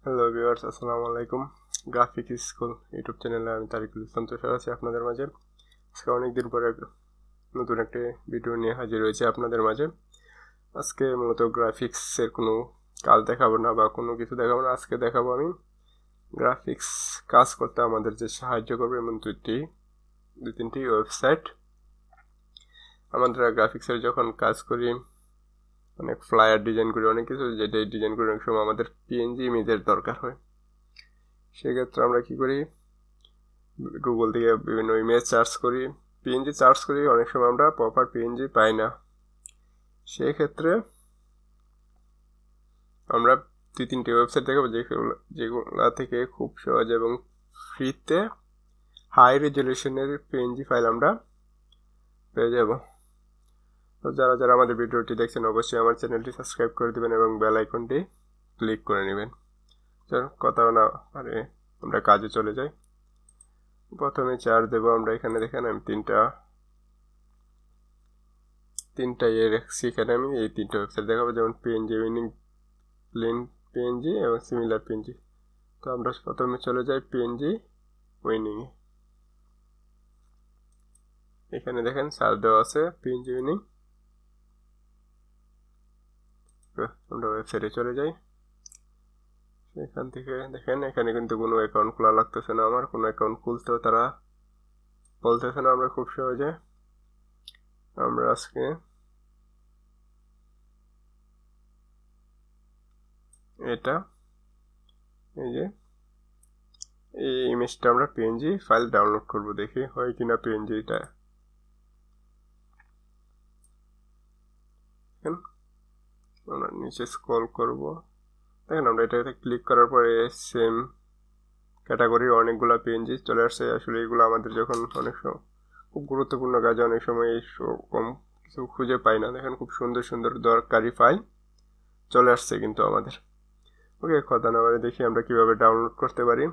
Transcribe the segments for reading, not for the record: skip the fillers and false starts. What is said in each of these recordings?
Hello viewers, আসসালামু আলাইকুম। Graphic school YouTube চ্যানেলে আমি তারিকুল তুষার আছি আপনাদের মাঝে। আজকে অনেকদিন পরে নতুন একটি ভিডিও নিয়ে হাজির হয়েছে আপনাদের মাঝে। আজকে মূলত গ্রাফিক্সের কোনো কাজ দেখাবো না বা কোনো কিছু দেখাবো না। আজকে দেখাবো আমি গ্রাফিক্স কাজ করতে আমাদের যে সাহায্য করবে এমন দুই তিনটি ওয়েবসাইট। আমরা গ্রাফিক্সের যখন কাজ করি, অনেক ফ্লায়ার ডিজাইন করি, অনেক কিছু যেটা ডিজাইন করি, অনেক সময় আমাদের PNG ইমেজের দরকার হয়। সেক্ষেত্রে আমরা কি করি, গুগল থেকে বিভিন্ন ইমেজ সার্চ করি, PNG সার্চ করি, অনেক সময় আমরা প্রপার PNG পাই না। সেক্ষেত্রে আমরা দুই তিনটি ওয়েবসাইট দেখাবো যেগুলো থেকে খুব সহজ এবং ফ্রিতে হাই রেজলিউশনের PNG ফাইল আমরা পেয়ে যাব। তো যারা যারা আমাদের ভিডিওটি দেখছেন অবশ্যই আমার চ্যানেলটি সাবস্ক্রাইব করে দেবেন এবং বেল আইকনটি ক্লিক করে নেবেন। কথা না মানে আমরা কাজে চলে যাই। প্রথমে চার্জ দেবো আমরা। এখানে দেখেন আমি তিনটা রাখছি। এখানে আমি এই তিনটা ওয়েবসাইট দেখাবো, যেমন PNG উইনিং, প্লেন PNG এবং সিমিলার PNG। তো আমরা প্রথমে চলে যাই PNG উইনিং। এখানে দেখেন সার্চ দেওয়া আছে PNG উইনিং। আমরা ওয়েবসাইটে চলে যাই। এখান থেকে দেখেন এখানে কিন্তু কোনো অ্যাকাউন্ট খোলা লাগতেছে না, আমার কোনো অ্যাকাউন্ট খুলতেও তারা বলতেছে না। আমরা খুব সহজে আমরা আজকে এটা এই যে এই ইমেজটা আমরা PNG ফাইল ডাউনলোড করব, দেখি হয় কিনা PNGটা। আমরা নিচে স্ক্রল করব, দেখেন আমরা এটাতে ক্লিক করার পরে সেম ক্যাটাগরির অনেকগুলো PNG চলে আসছে। আসলে এগুলো আমাদের যখন অনেক সময় খুব গুরুত্বপূর্ণ কাজে অনেক সময় কম কিছু খুঁজে পাই না। দেখেন খুব সুন্দর সুন্দর দরকারি ফাইল চলে আসছে কিন্তু আমাদের। ওকে, কথা না বলে দেখি আমরা কিভাবে ডাউনলোড করতে পারি।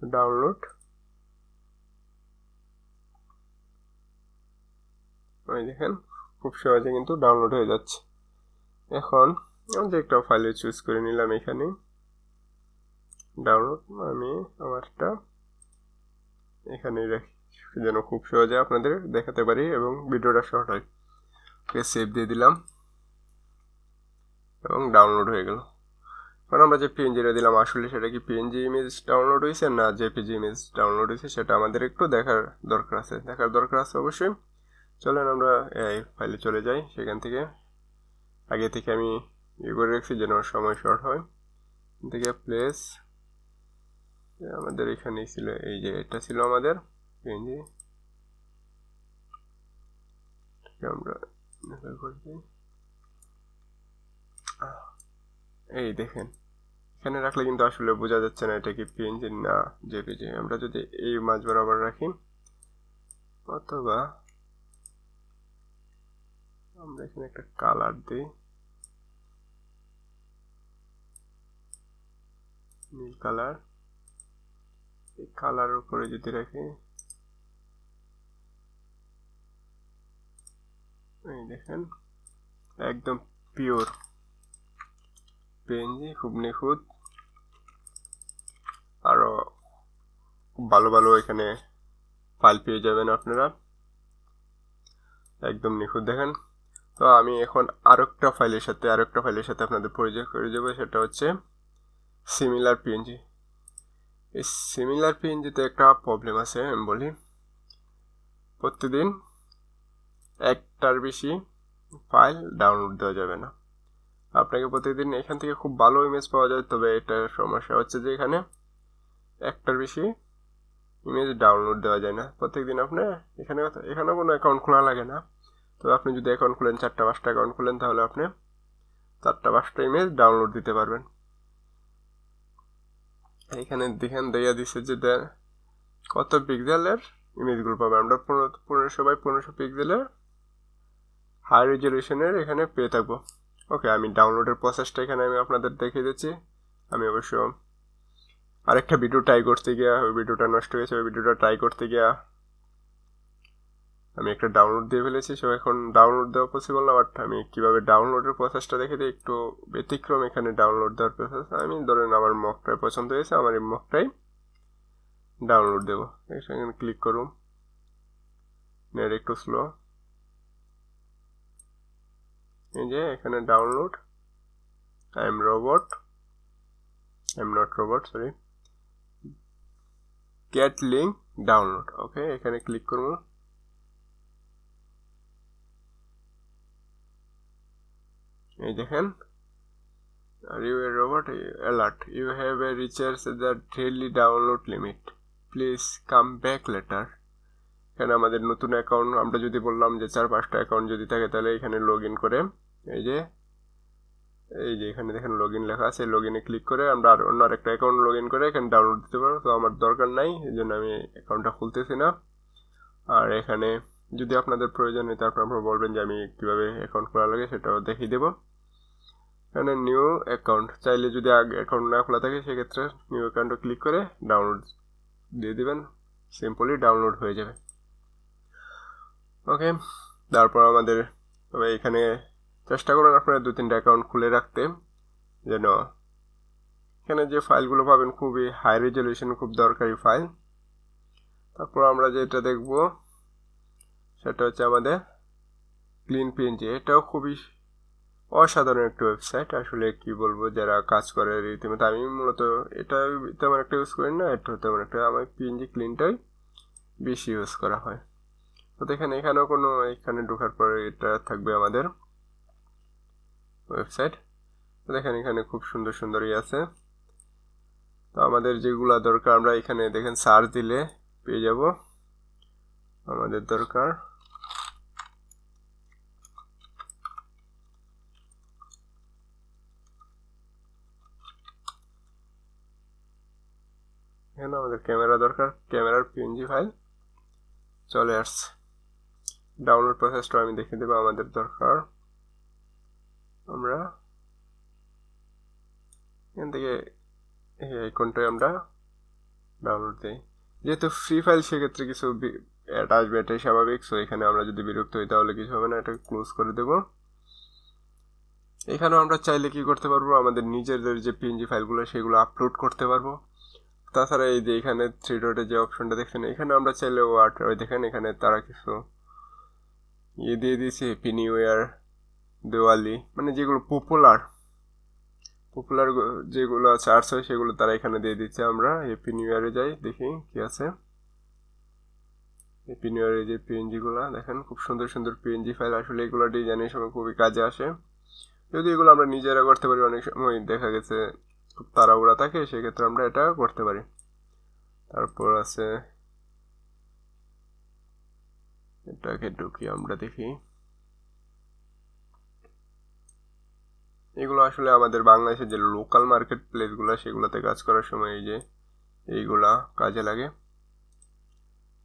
ডাউনলোড, ওই দেখেন খুব সহজে কিন্তু ডাউনলোড হয়ে যাচ্ছে। এখন আমি যে একটা ফাইল চুজ করে নিলাম, এখানে ডাউনলোড, আমি আমারটা এখানেই রাখি যেন খুব সহজে আপনাদের দেখাতে পারি এবং ভিডিওটা শর্ট হয়। ওকে, সেভ দিয়ে দিলাম এবং ডাউনলোড হয়ে গেল। কারণ আমরা যে PNGটা দিলাম আসলে সেটা কি PNG ইমেজ ডাউনলোড হয়েছে না JPG ইমেজ ডাউনলোড হয়েছে সেটা আমাদের একটু দেখার দরকার আছে অবশ্যই। চলেন আমরা এই ফাইলে চলে যাই। সেখান থেকে আগে থেকে আমি করে রাখছি যেন সময় শর্ট হয়। থেকে প্লেস আমাদের এখানেই ছিল, এই যে এটা ছিল আমাদের PNG। আমরা এই দেখেন এখানে রাখলে কিন্তু আসলে বোঝা যাচ্ছে না এটা কি PNG না JPG। আমরা যদি এই মাঝ বরাবর রাখি, অথবা আমরা এখানে একটা কালার দিই, নীল কালার। এই কালারের উপরে যদি রাখি, এই দেখেন একদম পিওর PNG, খুব নিখুঁত। আরো ভালো ভালো এখানে ফাইল পেয়ে যাবেন আপনারা, একদম নিখুঁত। দেখেন তো আমি এখন আরেকটা ফাইলের সাথে আপনাদের পরিচয় করে দেবো, সেটা হচ্ছে সিমিলার PNG। এই সিমিলার PNGতে একটা প্রবলেম আছে, আমি বলি। প্রতিদিন একটার বেশি ফাইল ডাউনলোড দেওয়া যাবে না। আপনাকে প্রতিদিন এখান থেকে খুব ভালো ইমেজ পাওয়া যায়, তবে এটার সমস্যা হচ্ছে যে এখানে একটার বেশি ইমেজ ডাউনলোড দেওয়া যায় না প্রত্যেকদিন। আপনি এখানে কোনো অ্যাকাউন্ট খোলা লাগে না। তো আপনি যদি অ্যাকাউন্ট খুলেন, 4টা-5টা অ্যাকাউন্ট খুলেন, তাহলে আপনি 4টা-5টা ইমেজ ডাউনলোড দিতে পারবেন। এখানে দেখেন দেয়া দিচ্ছে যে কত পিক্সেলের ইমেজগুলো পাবে। আমরা 1500x1500 পিক্সেলের হাই রেজলিউশনের এখানে পেয়ে থাকবো। ওকে, আমি ডাউনলোডের প্রসেসটা এখানে আমি আপনাদের দেখিয়ে দিচ্ছি। আমি অবশ্য আরেকটা ভিডিও ট্রাই করতে গিয়া ওই ভিডিওটা নষ্ট হয়েছে। ওই ভিডিওটা ট্রাই করতে গিয়া আমি একটা ডাউনলোড দিয়ে ফেলেছি, সো এখন ডাউনলোড দেওয়া পসিবল না, বাট আমি কীভাবে ডাউনলোডের প্রসেসটা দেখে দিই। একটু ব্যতিক্রম এখানে ডাউনলোড দেওয়ার প্রসেস। আমি ধরেন আমার মকটাই পছন্দ হয়েছে, আমার এই মকটাই ডাউনলোড দেবো। এখানে ক্লিক করুন, নেট একটু স্লো। এই যে এখানে download, I am not robot, sorry, get link download. Okay, এখানে ক্লিক করবো। এই দেখেন, are you a robot alert, you have a reached the daily download limit, please come back later. এখানে আমাদের নতুন অ্যাকাউন্ট, আমরা যদি বললাম যে 4-5টা অ্যাকাউন্ট যদি থাকে, তাহলে এখানে লগ ইন করে এই যে এখানে দেখেন লগ ইন লেখা আছে, লগ ইনে ক্লিক করে আমরা আর অন্য আরেকটা অ্যাকাউন্ট লগ ইন করে এখানে ডাউনলোড দিতে পারবো। তো আমার দরকার নাই, এই জন্য আমি অ্যাকাউন্টটা খুলতেছি না। আর এখানে যদি আপনাদের প্রয়োজন হয় তারপর আপনারা বলবেন যে আমি কীভাবে অ্যাকাউন্ট খোলা লাগে, সেটাও দেখিয়ে দেবো। এখানে নিউ অ্যাকাউন্ট, চাইলে যদি আগে অ্যাকাউন্ট না খোলা থাকে সেক্ষেত্রে নিউ অ্যাকাউন্টে ক্লিক করে ডাউনলোড দিয়ে দেবেন, সিম্পলি ডাউনলোড হয়ে যাবে। ওকে, তারপর আমাদের তবে এখানে চেষ্টা করুন আপনারা 2-3টা অ্যাকাউন্ট খুলে রাখতে, যেন এখানে যে ফাইলগুলো পাবেন খুবই হাই রেজলিউশন, খুব দরকারি ফাইল। তারপর আমরা যেটা দেখব সেটা হচ্ছে আমাদের ক্লিন পিএনজি। এটাও খুবই অসাধারণ একটা ওয়েবসাইট, আসলে কি বলবো, যারা কাজ করে রীতিমতো। আমি মূলত এটা তেমন একটা ইউজ করি না, এটা তেমন একটা, আমার পিএনজি ক্লিনটাই বেশি ইউজ করা হয়। তো দেখেন এখানেও কোনো, এখানে ঢোকার পরে এটা থাকবে আমাদের ওয়েবসাইট। তো দেখেন এখানে খুব সুন্দর সুন্দর আছে। তো আমাদের যেগুলা দরকার আমরা এখানে দেখেন সার্চ দিলে পেয়ে যাব। আমাদের দরকার এখানে আমাদের ক্যামেরা দরকার, ক্যামেরার পিএনজি ফাইল চলে আসছে। ডাউনলোড প্রসেসটা আমি দেখে দেবো। আমাদের দরকার, আমরা এখান থেকে এই আইকনটাই আমরা ডাউনলোড দিই। যেহেতু ফ্রি ফাইল সেক্ষেত্রে কিছু অ্যাড আসবে, এটাই স্বাভাবিক। সো এখানে আমরা যদি বিরক্ত হই তাহলে কিছু হবে না, এটাকে ক্লোজ করে দেব। এখানেও আমরা চাইলে কি করতে পারবো, আমাদের নিজেদের যে পিএনজি ফাইলগুলো সেগুলো আপলোড করতে পারবো। তাছাড়া এই যে এখানে 3 ডটে যে অপশনটা দেখছেন, এখানে আমরা চাইলে ওই দেখেন এখানে তারা কিছু দিয়ে দিয়েছে, হ্যাপি নিউ ইয়ার, দিওয়ালি, মানে যেগুলো পপুলার যেগুলো চার্জ হয় সেগুলো তারা এখানে দিয়ে দিচ্ছে। আমরা হ্যাপি নিউ ইয়ারে যাই, দেখি কি আছে। হ্যাপি নিউ ইয়ারে যে পিএনজি গুলা দেখেন, খুব সুন্দর সুন্দর পিএনজি ফাইল। আসলে এগুলো ডিজাইনের সময় খুবই কাজে আসে। যদি এগুলো আমরা নিজেরা করতে পারি, অনেক সময় দেখা গেছে খুব তাড়াহুড়া থাকে, সেক্ষেত্রে আমরা এটা করতে পারি। তারপর আছে এটাকে ঢুকি, আমরা দেখি। এগুলো আসলে আমাদের বাংলাদেশের যে লোকাল মার্কেট প্লেসগুলো সেগুলোতে কাজ করার সময় এই যে এইগুলা কাজে লাগে।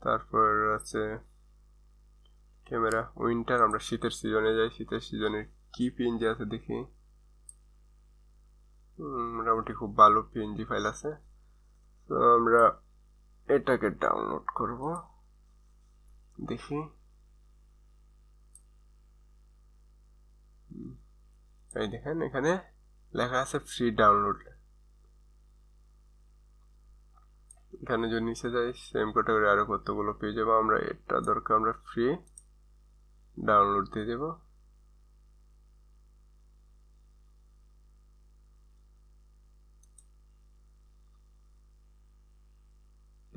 তারপর আছে ক্যামেরা উইন্টার, আমরা শীতের সিজনে যাই, শীতের সিজনের কি পিএনজি আছে দেখি। মোটামুটি খুব ভালো পিএনজি ফাইল আছে। তো আমরা এটাকে ডাউনলোড করব, দেখি। এই দেখেন এখানে লেখা আছে ফ্রি ডাউনলোড। এখানে যদি নিচে যাই সেম ক্যাটাগরি আরো কতগুলো পেয়ে যাবো। আমরা এটা দরকার, আমরা ফ্রি ডাউনলোড দিয়ে দেবো।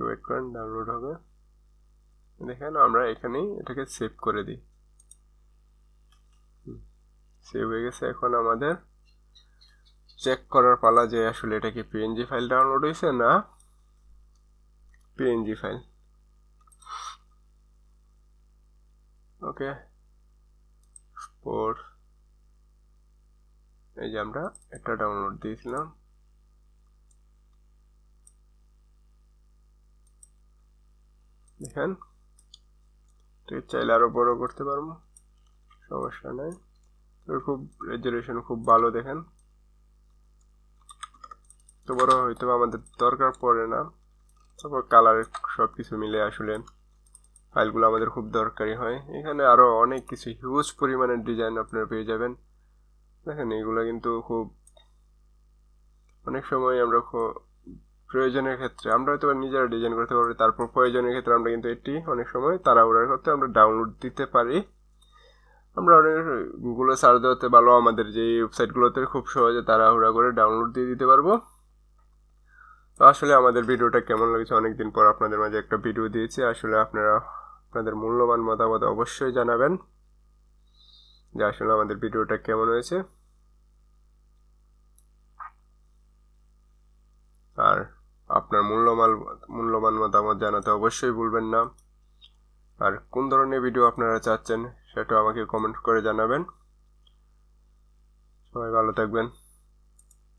ওয়েট করেন, ডাউনলোড হবে। দেখেন আমরা এখানেই এটাকে সেভ করে দিই, সেভ হয়ে গেছে। এখন আমাদের চেক করার পালা যে আসলে এটা কি পিএনজি ফাইল ডাউনলোড হয়েছে না পিএনজি ফাইল। ওকে, এই যে আমরা এটা ডাউনলোড দিয়েছিলাম। দেখেন চাইলে আরো বড় করতে পারবো, সমস্যা নাই। খুব রেজলিউশন খুব ভালো, দেখেন তো বড় হয়তো আমাদের দরকার পড়ে না। তারপর কালার সবকিছু মিলে আসলে ফাইলগুলো আমাদের খুব দরকারি হয়। এখানে আরও অনেক কিছু হিউজ পরিমাণের ডিজাইন আপনারা পেয়ে যাবেন। দেখেন এগুলো কিন্তু খুব অনেক সময় আমরা প্রয়োজনের ক্ষেত্রে আমরা হয়তো নিজেরা ডিজাইন করতে পারি, তারপর প্রয়োজনের ক্ষেত্রে আমরা কিন্তু এটি অনেক সময় তাড়াহুড়ার ক্ষেত্রে আমরা ডাউনলোড দিতে পারি। আমরা অনেক গুগলে সার্চ দেওয়াতে ভালো, আমাদের যে ওয়েবসাইটগুলোতে খুব সহজে তাড়াহুড়া করে ডাউনলোড দিয়ে দিতে পারবো। তো আসলে আমাদের ভিডিওটা কেমন লাগছে, অনেকদিন পর আপনাদের মাঝে একটা ভিডিও দিয়েছি। আসলে আপনারা আপনাদের মূল্যবান মতামত অবশ্যই জানাবেন যে আসলে আমাদের ভিডিওটা কেমন হয়েছে। আর আপনার মূল্যবান মতামত জানাতে অবশ্যই ভুলবেন না। আর কোন ধরনের ভিডিও আপনারা চাচ্ছেন সেটা আমাকে কমেন্ট করে জানাবেন। সবাই ভালো থাকবেন।